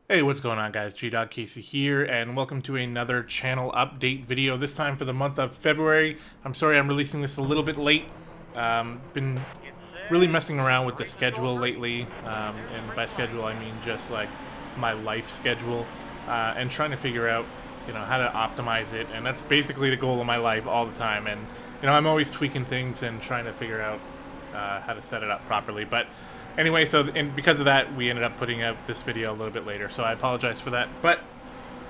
Hey, what's going on, guys? gdoggcasey here, and welcome to another channel update video, this time for the month of February. I'm sorry I'm releasing this a little bit late. Been really messing around with the schedule lately, and by schedule I mean just like my life schedule, and trying to figure out, how to optimize it, and that's basically the goal of my life all the time. And, I'm always tweaking things and trying to figure out how to set it up properly. But anyway, and because of that, we ended up putting out this video a little bit later, so I apologize for that. But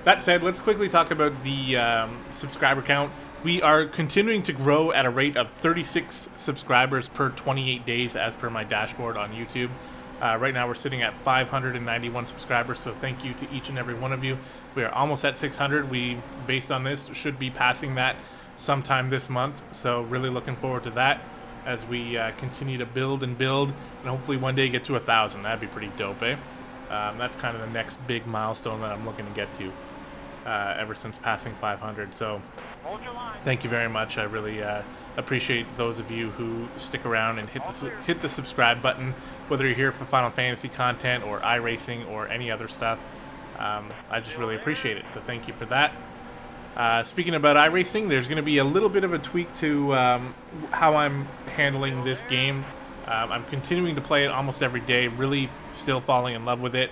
that said, let's quickly talk about the subscriber count. We are continuing to grow at a rate of 36 subscribers per 28 days as per my dashboard on YouTube. Right now we're sitting at 591 subscribers, so thank you to each and every one of you. We are almost at 600. We, based on this, should be passing that sometime this month, so really looking forward to that as we continue to build and hopefully one day get to 1,000. That'd be pretty dope, eh? That's kind of the next big milestone that I'm looking to get to ever since passing 500. So thank you very much. I really appreciate those of you who stick around and hit the subscribe button, whether you're here for Final Fantasy content or iRacing or any other stuff. I just really appreciate it, so thank you for that. Speaking about iRacing, there's going to be a little bit of a tweak to how I'm handling this game. I'm continuing to play it almost every day, really still falling in love with it.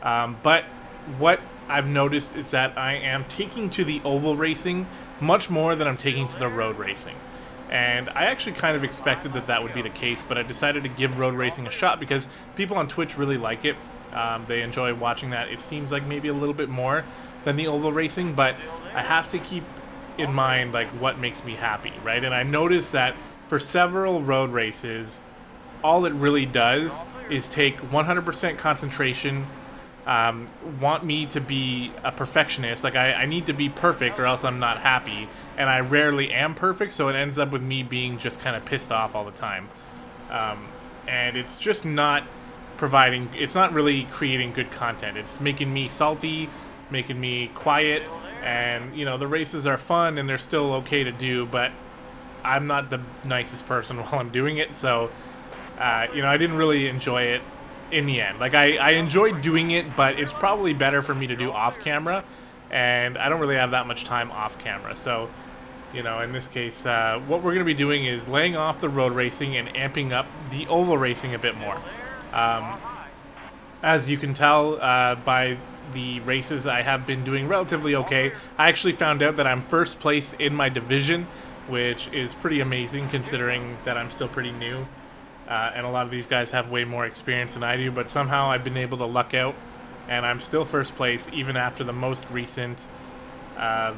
But what I've noticed is that I am taking to the oval racing much more than I'm taking to the road racing. And I actually kind of expected that that would be the case, but I decided to give road racing a shot because people on Twitch really like it. They enjoy watching that. It seems like maybe a little bit more than the oval racing, but I have to keep in mind like what makes me happy, right? And I noticed that for several road races, all it really does is take 100% concentration, want me to be a perfectionist. Like I need to be perfect or else I'm not happy, and I rarely am perfect, so it ends up with me being just kind of pissed off all the time. And it's just not it's not really creating good content. It's making me salty, making me quiet, and the races are fun and they're still okay to do, but I'm not the nicest person while I'm doing it, so I didn't really enjoy it in the end. Like I enjoyed doing it, but it's probably better for me to do off camera, and I don't really have that much time off camera. So in this case, what we're going to be doing is laying off the road racing and amping up the oval racing a bit more. As you can tell by the races, I have been doing relatively okay. I actually found out that I'm first place in my division, which is pretty amazing considering that I'm still pretty new. And a lot of these guys have way more experience than I do, but somehow I've been able to luck out, and I'm still first place even after the most recent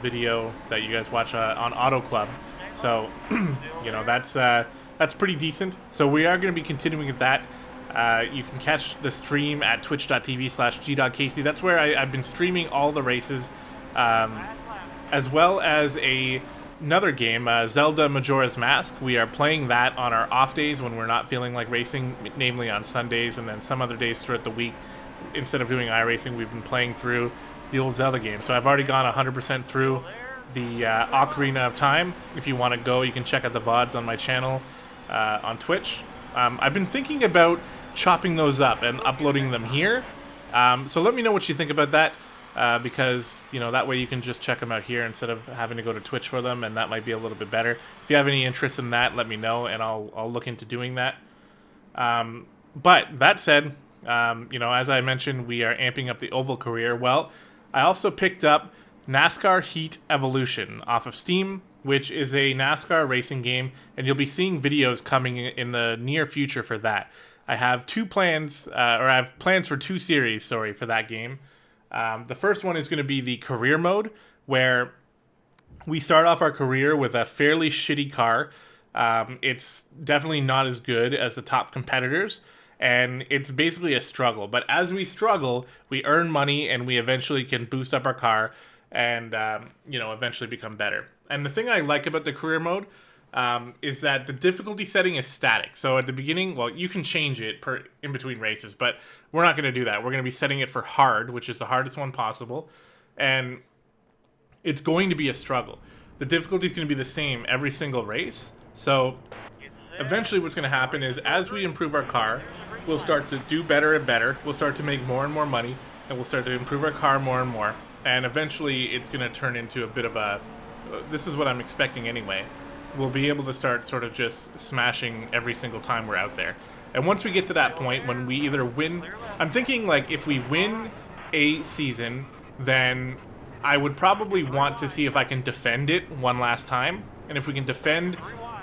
video that you guys watch on Auto Club. So, that's pretty decent. So we are going to be continuing with that. You can catch the stream at twitch.tv/gdoggcasey. That's where I've been streaming all the races, as well as another game, Zelda Majora's Mask. We are playing that on our off days when we're not feeling like racing, namely on Sundays, and then some other days throughout the week. Instead of doing iRacing, we've been playing through the old Zelda game. So I've already gone 100% through the Ocarina of Time. If you want to go, you can check out the VODs on my channel on Twitch. I've been thinking about chopping those up and uploading them here. So let me know what you think about that, because that way you can just check them out here instead of having to go to Twitch for them, and that might be a little bit better. If you have any interest in that, let me know, and I'll look into doing that. But that said, as I mentioned, we are amping up the oval career. Well, I also picked up NASCAR Heat Evolution off of Steam, which is a NASCAR racing game, and you'll be seeing videos coming in the near future for that. I have I have plans for two series, for that game. The first one is going to be the career mode, where we start off our career with a fairly shitty car. It's definitely not as good as the top competitors, and it's basically a struggle. But as we struggle, we earn money, and we eventually can boost up our car and eventually become better. And the thing I like about the career mode is that the difficulty setting is static. So at the beginning, well, you can change it in between races, but we're not going to do that. We're going to be setting it for hard, which is the hardest one possible, and it's going to be a struggle. The difficulty is going to be the same every single race. So eventually what's going to happen is as we improve our car, we'll start to do better and better. We'll start to make more and more money, and we'll start to improve our car more and more. And eventually, it's going to turn into a bit of a... this is what I'm expecting anyway. We'll be able to start sort of just smashing every single time we're out there. And once we get to that point, when we either win... I'm thinking, like, if we win a season, then I would probably want to see if I can defend it one last time. And if we can defend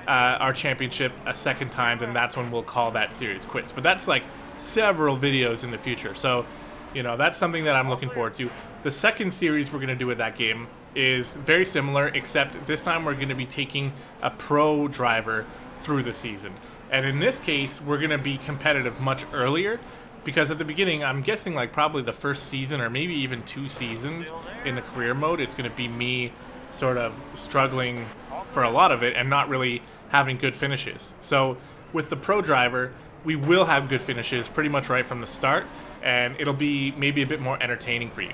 our championship a second time, then that's when we'll call that series quits. But that's, like, several videos in the future. So, you know, that's something that I'm looking forward to. The second series we're going to do with that game is very similar, except this time we're going to be taking a pro driver through the season. And in this case, we're going to be competitive much earlier, because at the beginning, I'm guessing like probably the first season or maybe even 2 seasons in the career mode, it's going to be me sort of struggling for a lot of it and not really having good finishes. So with the pro driver, we will have good finishes pretty much right from the start, and it'll be maybe a bit more entertaining for you.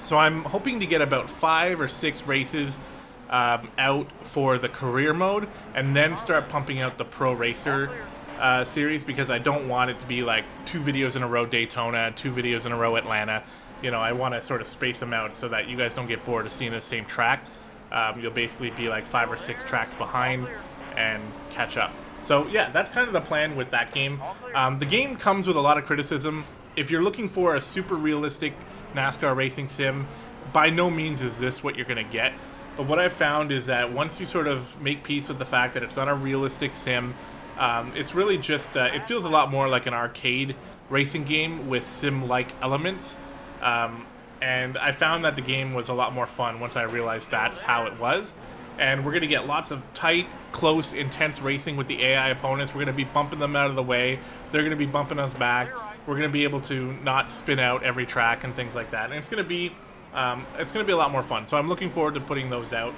So I'm hoping to get about 5 or 6 races out for the career mode, and then start pumping out the pro racer series, because I don't want it to be like 2 videos in a row Daytona, 2 videos in a row Atlanta. You know, I want to sort of space them out so that you guys don't get bored of seeing the same track. You'll basically be like 5 or 6 tracks behind and catch up. So yeah, that's kind of the plan with that game. The game comes with a lot of criticism. If you're looking for a super realistic NASCAR racing sim, by no means is this what you're going to get. But what I've found is that once you sort of make peace with the fact that it's not a realistic sim, it's really just, it feels a lot more like an arcade racing game with sim-like elements. And I found that the game was a lot more fun once I realized that's how it was. And we're going to get lots of tight, close, intense racing with the AI opponents. We're going to be bumping them out of the way. They're going to be bumping us back. We're going to be able to not spin out every track and things like that. And it's going to be a lot more fun. So I'm looking forward to putting those out.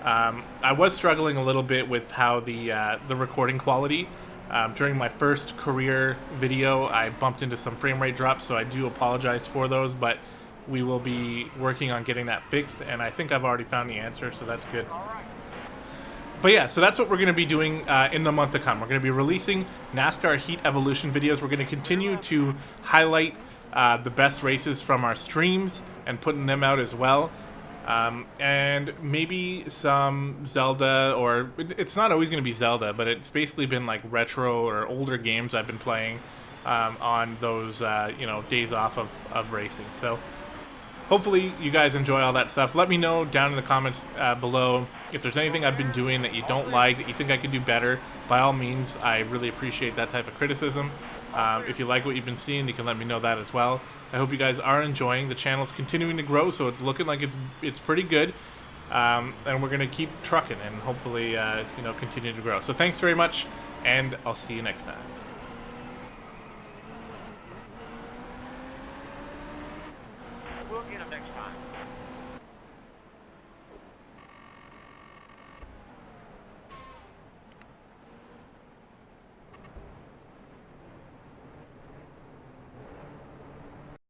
I was struggling a little bit with how the recording quality. During my first career video, I bumped into some frame rate drops, so I do apologize for those, but we will be working on getting that fixed, and I think I've already found the answer, so that's good. But yeah, so that's what we're going to be doing in the month to come. We're going to be releasing NASCAR Heat Evolution videos. We're going to continue to highlight the best races from our streams and putting them out as well. And maybe some Zelda, or it's not always going to be Zelda, but it's basically been like retro or older games I've been playing on those you know, days off of racing. So hopefully you guys enjoy all that stuff. Let me know down in the comments below if there's anything I've been doing that you don't like, that you think I could do better. By all means, I really appreciate that type of criticism. If you like what you've been seeing, you can let me know that as well. I hope you guys are enjoying. The channel's continuing to grow, so it's looking like it's pretty good. And we're going to keep trucking and hopefully you know, continue to grow. So thanks very much, and I'll see you next time. We'll get them next time.